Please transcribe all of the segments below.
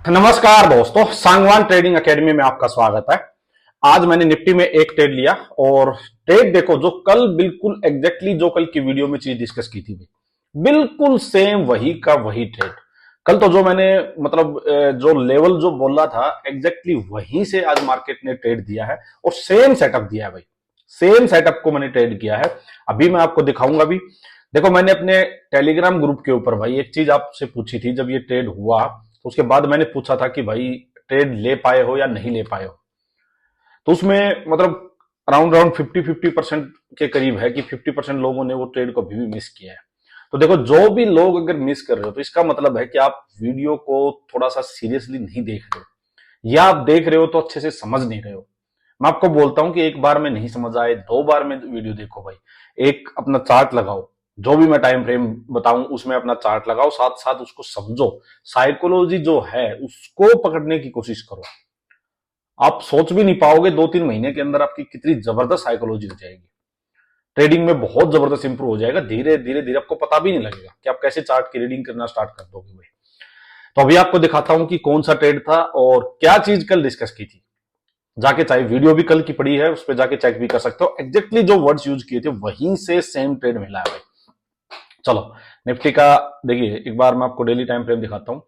नमस्कार दोस्तों, Sangwan trading academy में आपका स्वागत है। आज मैंने निफ्टी में एक ट्रेड लिया और ट्रेड देखो, जो कल बिल्कुल एग्जैक्टली जो कल की वीडियो में चीज डिस्कस की थी, बिल्कुल सेम वही का वही ट्रेड। कल तो जो मैंने जो लेवल जो बोला था एग्जैक्टली वहीं से आज मार्केट ने ट्रेड दिया है और सेम सेटअप दिया है भाई। सेम सेटअप को मैंने ट्रेड किया है। अभी मैं आपको दिखाऊंगा भी। देखो, मैंने अपने टेलीग्राम ग्रुप के ऊपर भाई एक चीज आपसे पूछी थी जब ये ट्रेड हुआ, तो उसके बाद मैंने पूछा था कि भाई ट्रेड ले पाए हो या नहीं ले पाए हो। तो उसमें अराउंड अराउंड 50-50% के करीब है कि 50% लोगों ने वो ट्रेड को अभी भी मिस किया है। तो देखो, जो भी लोग अगर मिस कर रहे हो तो इसका मतलब है कि आप वीडियो को थोड़ा सा सीरियसली नहीं देख रहे हो, या आप देख रहे हो तो अच्छे से समझ नहीं रहे हो। मैं आपको बोलता हूं कि एक बार में नहीं समझ आए, दो बार में वीडियो देखो भाई। एक अपना चार्ट लगाओ, जो भी मैं टाइम फ्रेम बताऊं उसमें अपना चार्ट लगाओ, साथ साथ उसको समझो। साइकोलॉजी जो है उसको पकड़ने की कोशिश करो। आप सोच भी नहीं पाओगे 2-3 महीने के अंदर आपकी कितनी जबरदस्त साइकोलॉजी हो जाएगी। ट्रेडिंग में बहुत जबरदस्त इंप्रूव हो जाएगा। धीरे धीरे धीरे आपको पता भी नहीं लगेगा कि आप कैसे चार्ट की रीडिंग करना स्टार्ट कर दोगे भाई। तो अभी आपको दिखाता हूं कि कौन सा ट्रेड था और क्या चीज कल डिस्कस की थी। जाके चाहे वीडियो भी कल की पड़ी है उस पर जाके चेक भी कर सकते हो। एग्जैक्टली जो वर्ड्स यूज किए थे वहीं से सेम ट्रेड मिला है भाई। चलो, निफ्टी का देखिए, एक बार मैं आपको डेली टाइम फ्रेम दिखाता हूं।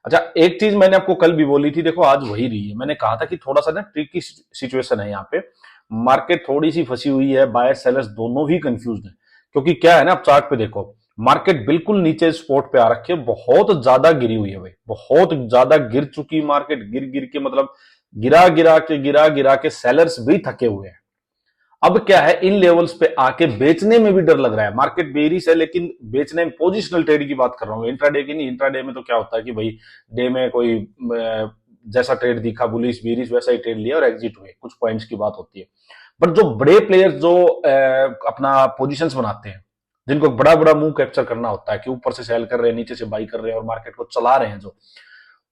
अच्छा, एक चीज मैंने आपको कल भी बोली थी, देखो आज वही रही है। मैंने कहा था कि थोड़ा सा ना ट्रिकी सिचुएशन है यहाँ पे। मार्केट थोड़ी सी फंसी हुई है, बायर सेलर्स दोनों ही कंफ्यूज हैं। क्योंकि क्या है ना, आप चार्ट पे देखो, मार्केट बिल्कुल नीचे स्पॉट पे आ रखी है, बहुत ज्यादा गिरी हुई है भाई, बहुत ज्यादा गिर चुकी मार्केट। गिर गिर के गिरा गिरा के सेलर्स भी थके हुए हैं। अब क्या है, इन लेवल्स पे आके बेचने में भी डर लग रहा है। मार्केट बेरिश है लेकिन बेचने में, पोजिशनल ट्रेड की बात कर रहा हूं, इंट्राडे की नहीं। इंट्राडे में तो क्या होता है कि भाई डे में कोई जैसा ट्रेड दिखा, बुलिश बेरिश, वैसा ही ट्रेड लिया और एग्जिट हुए, कुछ पॉइंट्स की बात होती है। बट जो बड़े प्लेयर्स जो अपना पोजिशंस बनाते हैं, जिनको बड़ा बड़ा मूव कैप्चर करना होता है कि ऊपर से सेल कर रहे हैं, नीचे से बाई कर रहे हैं और मार्केट को चला रहे हैं, जो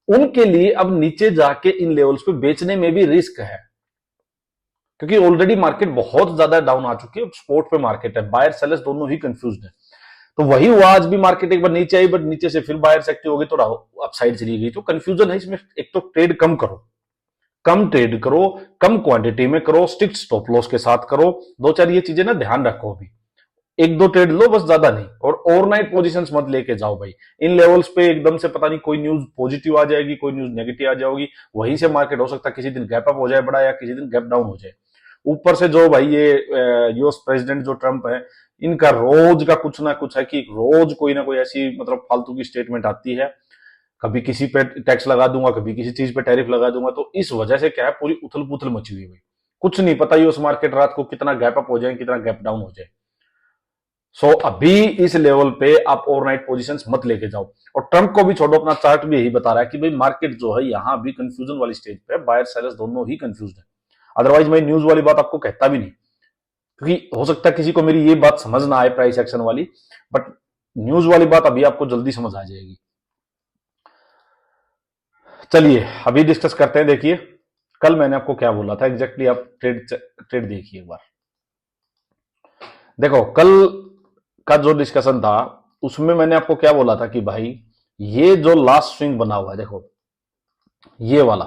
उनके लिए अब नीचे जाके इन लेवल्स पे बेचने में भी रिस्क है। क्योंकि ऑलरेडी मार्केट बहुत ज्यादा डाउन आ चुकी है। स्पोर्ट पे मार्केट है, बायर सेलर्स दोनों ही कंफ्यूज्ड है। तो वही हुआ, आज भी मार्केट एक बार नीचे आई, बट नीचे से फिर बायर्स एक्टिव हो गई, तो अपसाइड चली गई। तो कंफ्यूजन है इसमें। एक तो ट्रेड कम करो, कम ट्रेड करो, कम क्वांटिटी में करो, स्ट्रिक्ट स्टॉप लॉस के साथ करो। दो चार ये चीजें ना ध्यान रखो। अभी एक दो ट्रेड लो बस, ज्यादा नहीं। और ओवरनाइट पोजीशंस मत लेके जाओ भाई। इन लेवल्स पे एकदम से पता नहीं कोई न्यूज पॉजिटिव आ जाएगी, कोई न्यूज नेगेटिव आ जाएगी, वहीं से मार्केट हो सकता है किसी दिन गैप अप हो जाए बड़ा, या किसी दिन गैप डाउन हो जाए। ऊपर से जो भाई ये यूएस प्रेसिडेंट जो ट्रंप है, इनका रोज का कुछ ना कुछ है कि रोज कोई ना कोई ऐसी फालतू की स्टेटमेंट आती है। कभी किसी पे टैक्स लगा दूंगा, कभी किसी चीज पे टैरिफ लगा दूंगा। तो इस वजह से क्या है, पूरी उथल पुथल मची हुई है भाई। कुछ नहीं पता यूएस मार्केट रात को कितना गैप अप हो जाए, कितना गैप डाउन हो जाए। अभी इस लेवल पे आप ओवरनाइट पोजीशंस मत लेके जाओ। और ट्रंप को भी छोड़ो, अपना चार्ट भी यही बता रहा है कि भाई मार्केट जो है यहां भी कंफ्यूजन वाली स्टेज पे है, बायर सेलर्स दोनों ही कंफ्यूज है। अदरवाइज मैं न्यूज वाली बात आपको कहता भी नहीं, क्योंकि हो सकता है किसी को मेरी ये बात समझ ना आए, प्राइस एक्शन वाली। बट न्यूज वाली बात अभी आपको जल्दी समझ आ जाएगी। चलिए अभी डिस्कस करते हैं। देखिए, कल मैंने आपको क्या बोला था एग्जैक्टली, आप ट्रेड ट्रेड देखिए एक बार। देखो, कल का जो डिस्कशन था उसमें मैंने आपको क्या बोला था कि भाई ये जो लास्ट स्विंग बना हुआ है, देखो ये वाला,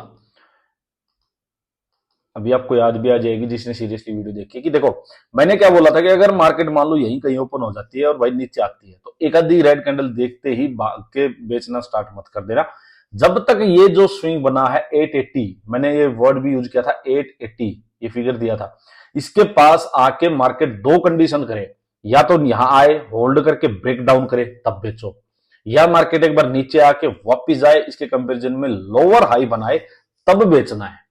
अभी आपको याद भी आ जाएगी जिसने सीरियसली वीडियो देखी, कि देखो मैंने क्या बोला था कि अगर मार्केट मान लो यहीं कहीं ओपन हो जाती है और भाई नीचे आती है, तो एक आधी रेड कैंडल देखते ही भाग के बेचना स्टार्ट मत कर देना। जब तक ये जो स्विंग बना है 880, मैंने ये वर्ड भी यूज किया था 880, ये फिगर दिया था, इसके पास आके मार्केट दो कंडीशन करे, या तो यहां आए होल्ड करके ब्रेक डाउन करे तब बेचो, या मार्केट एक बार नीचे आके वापिस आए, इसके कंपेरिजन में लोअर हाई बनाए तब बेचना है।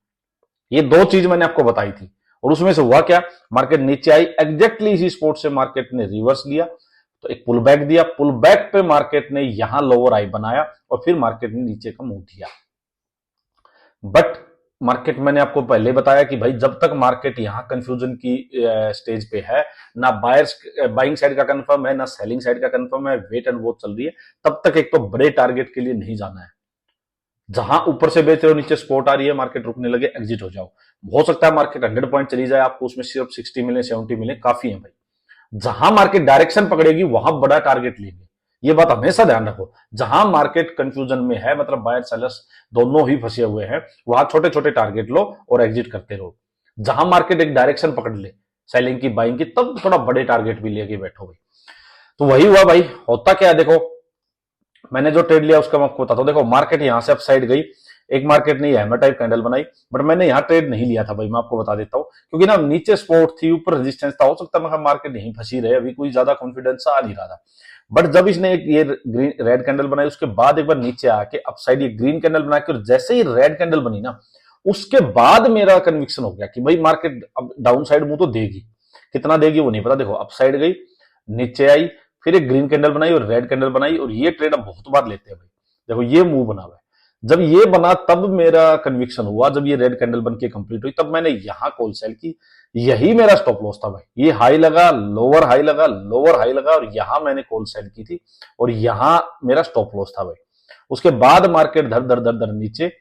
ये दो चीज मैंने आपको बताई थी। और उसमें से हुआ क्या, मार्केट नीचे आई, एग्जैक्टली इसी स्पॉट से मार्केट ने रिवर्स लिया, तो एक पुल बैक दिया, पुल बैक पे मार्केट ने यहां लोअर हाई बनाया और फिर मार्केट ने नीचे का मुंह दिया। बट मार्केट, मैंने आपको पहले बताया कि भाई जब तक मार्केट यहां कंफ्यूजन की स्टेज पे है, ना बायर्स बाइंग साइड का कंफर्म है, ना सेलिंग साइड का कंफर्म है, वेट एंड वॉच चल रही है, तब तक एक तो बड़े टारगेट के लिए नहीं जाना है। जहां ऊपर से बेच रहे हो, नीचे स्पोर्ट आ रही है, मार्केट रुकने लगे, एग्जिट हो जाओ। हो सकता है मार्केट 100 पॉइंट चली जाए, आपको उसमें सिर्फ 60 मिले, 70 मिले, काफी है भाई। जहां मार्केट डायरेक्शन पकड़ेगी वहां बड़ा टारगेट लेंगे, ये बात हमेशा ध्यान रखो। जहां मार्केट कंफ्यूजन में है, मतलब बायर सेलर्स दोनों ही फंसे हुए हैं, वहां छोटे छोटे टारगेट लो और एग्जिट करते रहो। जहां मार्केट एक डायरेक्शन पकड़ ले सेलिंग की बाइंग की, तब थोड़ा बड़े टारगेट भी लेके बैठो भाई। तो वही हुआ भाई। होता क्या है देखो, मैंने जो ट्रेड लिया उसका मैं आपको बताता हूं। देखो मार्केट यहां से अपसाइड गई, एक मार्केट ने हैमर टाइप कैंडल बनाई, बट मैंने यहां ट्रेड नहीं लिया था भाई, मैं आपको बता देता हूं, क्योंकि ना नीचे सपोर्ट थी, ऊपर रेजिस्टेंस था, हो सकता है मार्केट यहीं फंसी रहे, अभी कोई ज्यादा कॉन्फिडेंस आ नहीं रहा था। बट जब इसने एक ये ग्रीन रेड कैंडल बनाई, उसके बाद एक बार नीचे आके अपसाइड ये ग्रीन कैंडल बना के, और जैसे ही रेड कैंडल बनी ना, उसके बाद मेरा कन्विक्शन हो गया कि भाई मार्केट अब डाउन साइड मुंह तो देगी, कितना देगी वो नहीं पता। देखो अपसाइड गई, नीचे आई, फिर एक ग्रीन कैंडल बनाई और रेड कैंडल बनाई, और ये ट्रेड अब बहुत बार लेते हैं भाई। देखो ये मूव बना हुआ है, जब ये बना तब मेरा कन्विक्शन हुआ, जब ये रेड कैंडल बन के कंप्लीट हुई तब मैंने यहां कॉल सेल की, यही मेरा स्टॉप लॉस था भाई। ये हाई लगा, लोअर हाई लगा, लोअर हाई लगा, और यहां मैंने कॉल सेल की थी, और यहां मेरा स्टॉप लॉस था भाई। उसके बाद मार्केट धर धर धर धर नीचे।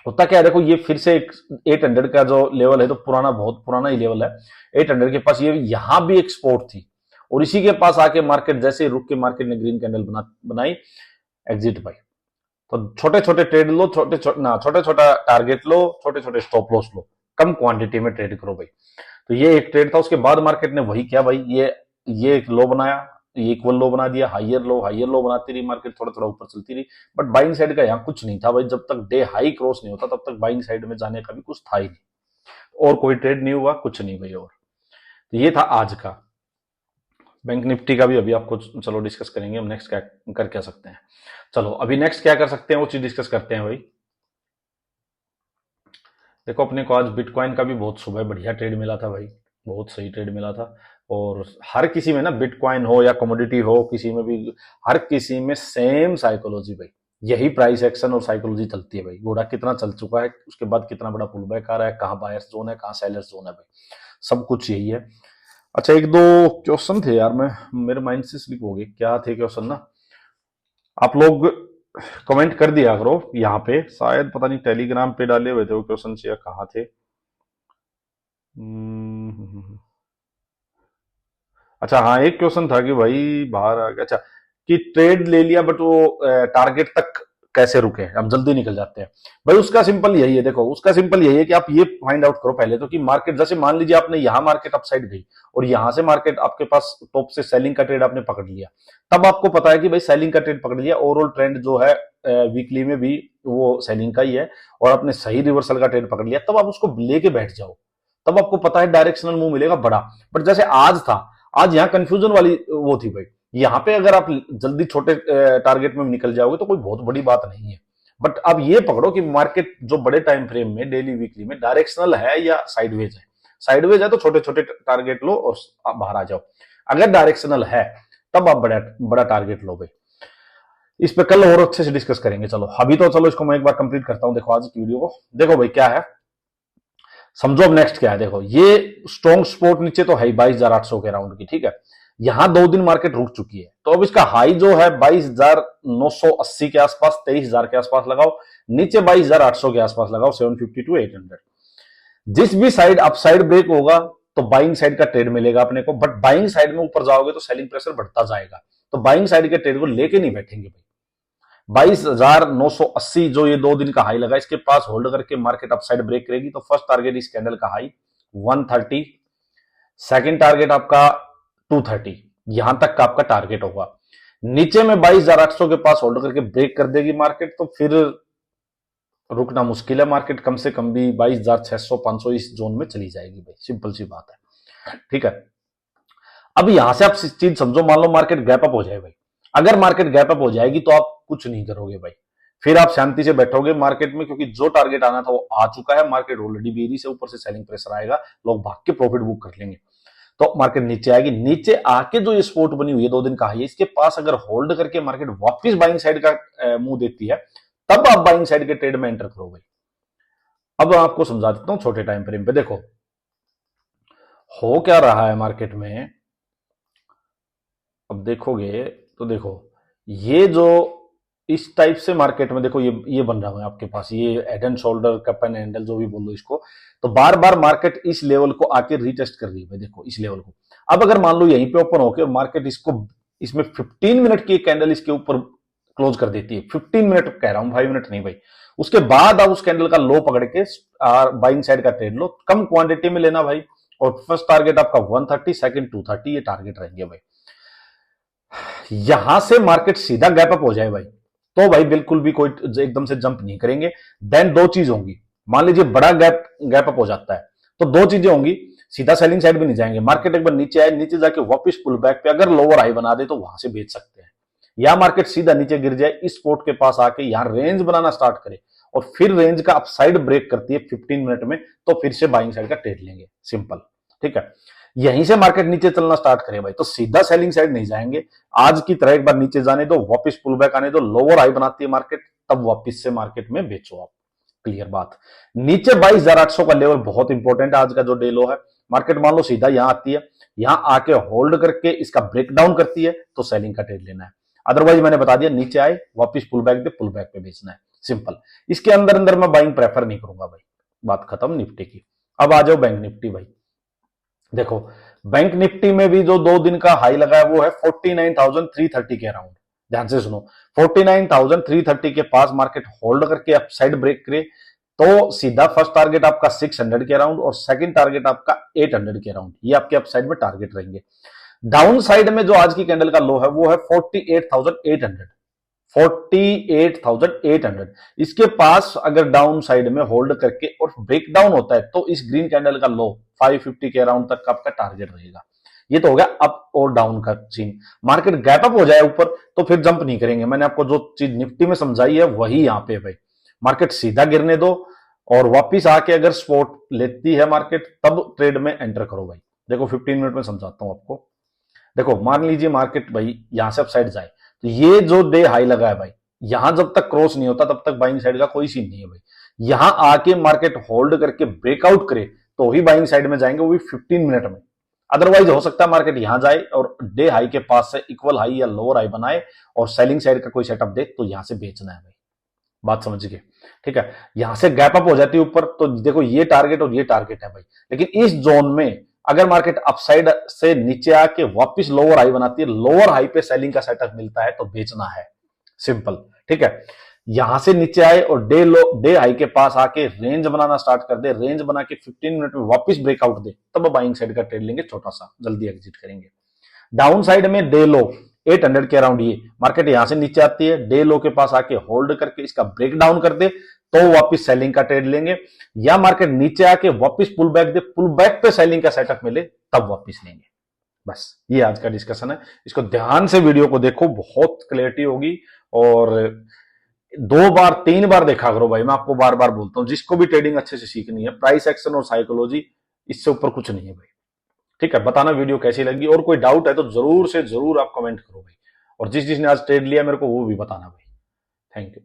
होता क्या है देखो, ये फिर से एक 800 का जो लेवल है, तो पुराना, बहुत पुराना ही लेवल है 800 के पास, ये यहां भी एक सपोर्ट थी, और इसी के पास आके मार्केट जैसे ही रुक के मार्केट ने ग्रीन कैंडल बनाई, एग्जिट भाई। तो छोटे छोटे ट्रेड लो, छोटे छोटा टारगेट लो, छोटे छोटे स्टॉप लॉस लो, कम क्वांटिटी में ट्रेड करो भाई। तो ये एक ट्रेड था। उसके बाद मार्केट ने वही किया भाई, ये एक लो बनाया, ये इक्वल लो बना दिया, हाइयर लो बनाती रही मार्केट, थोड़ा थोड़ा ऊपर चलती रही, बट बाइंग साइड का यहाँ कुछ नहीं था भाई। जब तक डे हाई क्रॉस नहीं होता तब तक बाइंग साइड में जाने का भी कुछ था ही नहीं, और कोई ट्रेड नहीं हुआ, कुछ नहीं भाई। और तो ये था आज का। बैंक निफ्टी का भी अभी आपको चलो डिस्कस करेंगे हम, नेक्स्ट क्या कर सकते हैं। चलो अभी नेक्स्ट क्या कर सकते हैं वो चीज डिस्कस करते हैं भाई। देखो अपने को आज बिटकॉइन का भी बहुत सुबह बढ़िया ट्रेड मिला था भाई, बहुत सही ट्रेड मिला था। और हर किसी में ना, बिटकॉइन हो या कमोडिटी हो, किसी में भी, हर किसी में सेम साइकोलॉजी भाई, यही प्राइस एक्शन और साइकोलॉजी चलती है भाई। घोड़ा कितना चल चुका है, उसके बाद कितना बड़ा पुल बैक आ रहा है, कहाँ बायर्स जोन है, कहाँ सेलर्स जोन है भाई, सब कुछ यही है। अच्छा एक दो क्वेश्चन थे यार, मैं मेरे माइंड से स्लिप हो गए, क्या थे क्वेश्चन ना, आप लोग कमेंट कर दिया करो यहाँ पे, शायद पता नहीं टेलीग्राम पे डाले हुए थे वो क्वेश्चन, या कहाँ थे। अच्छा हाँ, एक क्वेश्चन था कि भाई बाहर आ गया, अच्छा कि ट्रेड ले लिया बट वो टारगेट तक कैसे रुके, हम जल्दी निकल जाते हैं भाई। उसका सिंपल यही है, देखो उसका सिंपल यही है कि आप ये फाइंड आउट करो पहले तो कि मार्केट, जैसे मान लीजिए आपने यहाँ मार्केट अपसाइड गई और यहां से मार्केट आपके पास टॉप से सेलिंग का ट्रेड आपने पकड़ लिया, तब आपको पता है कि भाई सेलिंग का ट्रेड पकड़ लिया, ओवरऑल ट्रेंड जो है वीकली में भी वो सेलिंग का ही है, और आपने सही रिवर्सल का ट्रेड पकड़ लिया, तब आप उसको लेके बैठ जाओ, तब आपको पता है डायरेक्शनल मूव मिलेगा बड़ा। बट जैसे आज था, आज यहाँ कंफ्यूजन वाली वो थी भाई, यहाँ पे अगर आप जल्दी छोटे टारगेट में निकल जाओगे तो कोई बहुत बड़ी बात नहीं है। बट अब ये पकड़ो कि मार्केट जो बड़े टाइम फ्रेम में, डेली वीकली में डायरेक्शनल है या साइडवेज है। साइडवेज है तो छोटे छोटे टारगेट लो और आप बाहर आ जाओ, अगर डायरेक्शनल है तब आप बड़ा बड़ा टारगेट लो भाई। इस पे कल और अच्छे से डिस्कस करेंगे। चलो अभी तो चलो इसको मैं एक बार कंप्लीट करता हूं। देखो आज की वीडियो को देखो भाई, क्या है समझो। अब नेक्स्ट क्या है, देखो ये स्ट्रॉन्ग सपोर्ट नीचे तो है 22,800 के राउंड की, ठीक है। यहां 2 दिन मार्केट रुक चुकी है, तो अब इसका हाई जो है 22,980 के आसपास, 23,000 के आसपास लगाओ, नीचे 22,800 के आसपास लगाओ, 750 टू 800। जिस भी साइड अपसाइड ब्रेक होगा तो बाइंग साइड का ट्रेड मिलेगा अपने को, बट बाइंग साइड में ऊपर जाओगे तो सेलिंग प्रेशर बढ़ता जाएगा, तो बाइंग साइड के ट्रेड को लेके नहीं बैठेंगे भाई। 22,980 जो ये 2 दिन का हाई लगा, इसके पास होल्ड करके मार्केट अपसाइड ब्रेक करेगी तो फर्स्ट टारगेट इस कैंडल का हाई 130, सेकंड टारगेट आपका 230, यहां तक का आपका टारगेट होगा। नीचे में 22,800 के पास होल्ड करके ब्रेक कर देगी मार्केट, तो फिर रुकना मुश्किल है, मार्केट कम से कम भी 22,600 500 इस जोन में चली जाएगी भाई, सिंपल सी बात है, ठीक है। अब यहां से आप चीज समझो, मान लो मार्केट गैप अप हो जाए भाई, अगर मार्केट गैप अप हो जाएगी तो आप कुछ नहीं करोगे भाई, फिर आप शांति से बैठोगे मार्केट में, क्योंकि जो टारगेट आना था वो आ चुका है, मार्केट ऑलरेडी बेरी से, ऊपर से सेलिंग प्रेशर आएगा, लोग भाग के प्रॉफिट बुक कर लेंगे, तो मार्केट नीचे आएगी। नीचे आके जो ये सपोर्ट बनी हुई है 2 दिन का हाई, इसके पास अगर होल्ड करके मार्केट वापस बाइंग साइड का मुंह देती है, तब आप बाइंग साइड के ट्रेड में एंटर करो भाई। अब आपको समझा देता हूं छोटे टाइम फ्रेम पे। देखो हो क्या रहा है मार्केट में, अब देखोगे तो देखो ये जो इस टाइप से मार्केट में देखो ये बन रहा है आपके पास, ये head and shoulder, cup and handle जो भी बोलो इसको, तो बार बार मार्केट इस लेवल को आके रीटेस्ट कर रही है। देखो इस लेवल को, अब अगर मान लो यहीं पे ओपन होके मार्केट इसको इसमें 15 मिनट की एक कैंडल इसके ऊपर क्लोज कर देती है। 15 मिनट कह रहा हूं, 5 मिनट नहीं भाई। उसके बाद आप उस कैंडल का लो पकड़ के बाइंग साइड का ट्रेड लो, कम क्वांटिटी में लेना भाई। और फर्स्ट टारगेट आपका 130, सेकंड 230, ये टारगेट रहेंगे भाई। यहां से मार्केट सीधा गैप अप हो जाए भाई, तो भाई बिल्कुल भी कोई एकदम से जंप नहीं करेंगे। देन दो चीज होंगी, मान लीजिए बड़ा गैप अप हो जाता है तो दो चीजें होंगी, सीधा सेलिंग साइड भी नहीं जाएंगे, मार्केट एक बार नीचे आए, नीचे जाके वापस पुल बैक पे अगर लोअर हाई बना दे तो वहां से बेच सकते हैं। या मार्केट सीधा नीचे गिर जाए, इस सपोर्ट के पास आके यहां रेंज बनाना स्टार्ट करे और फिर रेंज का अपसाइड ब्रेक करती है 15 मिनट में, तो फिर से बाइंग साइड का ट्रेड लेंगे, सिंपल। ठीक है, यहीं से मार्केट नीचे चलना स्टार्ट करे भाई, तो सीधा सेलिंग साइड नहीं जाएंगे। आज की तरह एक बार नीचे जाने दो, वापस पुल बैक आने दो, लोअर हाई बनाती है मार्केट, तब वापस से मार्केट में बेचो आप। क्लियर बात। नीचे 22,800 का लेवल बहुत इंपॉर्टेंट है। आज का जो डे लो है, मार्केट मान लो सीधा यहां आती है, यहां आके होल्ड करके इसका ब्रेकडाउन करती है तो सेलिंग का ट्रेड लेना है। अदरवाइज मैंने बता दिया, नीचे आए वापस पुल बैक दे, पुल बैक पे बेचना है, सिंपल। इसके अंदर अंदर मैं बाइंग प्रेफर नहीं करूंगा भाई। बात खत्म निफ्टी की। अब आ जाओ बैंक निफ्टी भाई। देखो, बैंक निफ्टी में भी जो 2 दिन का हाई लगा है वो है 49,330 के अराउंड। ध्यान से सुनो, 49,330 के पास मार्केट होल्ड करके अपसाइड ब्रेक करे तो सीधा फर्स्ट टारगेट आपका 600 के अराउंड और सेकंड टारगेट आपका 800 के अराउंड, ये आपके अपसाइड में टारगेट रहेंगे। डाउन साइड में जो आज की कैंडल का लो है वो है 48,800। 48,800 इसके पास अगर डाउन साइड में होल्ड करके और ब्रेक डाउन होता है तो इस ग्रीन कैंडल का लो 550 के अराउंड तक का आपका टारगेट रहेगा। ये तो हो गया अप और डाउन का सीन। मार्केट गैप अप हो जाए ऊपर तो फिर जंप नहीं करेंगे। मैंने आपको जो चीज निफ्टी में समझाई है वही यहां पे भाई। मार्केट सीधा गिरने दो और वापिस आके अगर सपोर्ट लेती है मार्केट तब ट्रेड में एंटर करो भाई। देखो 15 मिनट में समझाता हूं आपको। देखो मान लीजिए मार्केट भाई यहां से अपसाइड जाए तो ये जो डे हाई लगा है भाई, यहां जब तक क्रॉस नहीं होता तब तक बाइंग साइड का कोई सीन नहीं है भाई। यहां आके मार्केट होल्ड करके ब्रेकआउट करे तो ही बाइंग साइड में जाएंगे, वो भी 15 मिनट में। अदरवाइज हो सकता है मार्केट यहां जाए और डे हाई के पास से इक्वल हाई या लोअर हाई बनाए और सेलिंग साइड का कोई सेटअप दे तो यहां से बेचना है भाई। बात समझ गए? ठीक है, यहां से गैप अप हो जाती है ऊपर तो देखो ये टारगेट और ये टारगेट है भाई। लेकिन इस जोन में अगर मार्केट अपसाइड से नीचे आके वापस लोअर हाई बनाती है, लोअर हाई पे सेलिंग का सेटअप मिलता है तो बेचना है, सिंपल। ठीक है, यहां से नीचे आए और डे हाई के पास आके रेंज बनाना स्टार्ट कर दे, रेंज बना के 15 मिनट में वापस ब्रेकआउट दे, तब बाइंग साइड का ट्रेड लेंगे, छोटा सा जल्दी एग्जिट करेंगे। डाउन साइड में डे लो 800 के अराउंड, ये मार्केट यहां से नीचे आती है, डे लो के पास आके होल्ड करके इसका ब्रेक डाउन कर दे तो वापस सेलिंग का ट्रेड लेंगे। या मार्केट नीचे आके वापस पुल बैक दे, पुल बैक पे सेलिंग का सेटअप मिले तब वापस लेंगे। बस ये आज का डिस्कशन है। इसको ध्यान से वीडियो को देखो, बहुत क्लैरिटी होगी। और 2 बार 3 बार देखा करो भाई, मैं आपको बार बार बोलता हूं। जिसको भी ट्रेडिंग अच्छे से सीखनी है, प्राइस एक्शन और साइकोलॉजी, इससे ऊपर कुछ नहीं है भाई। ठीक है, बताना वीडियो कैसी लगी और कोई डाउट है तो जरूर से जरूर आप कमेंट करो भाई। और जिस जिसने आज ट्रेड लिया मेरे को वो भी बताना भाई। Thank you.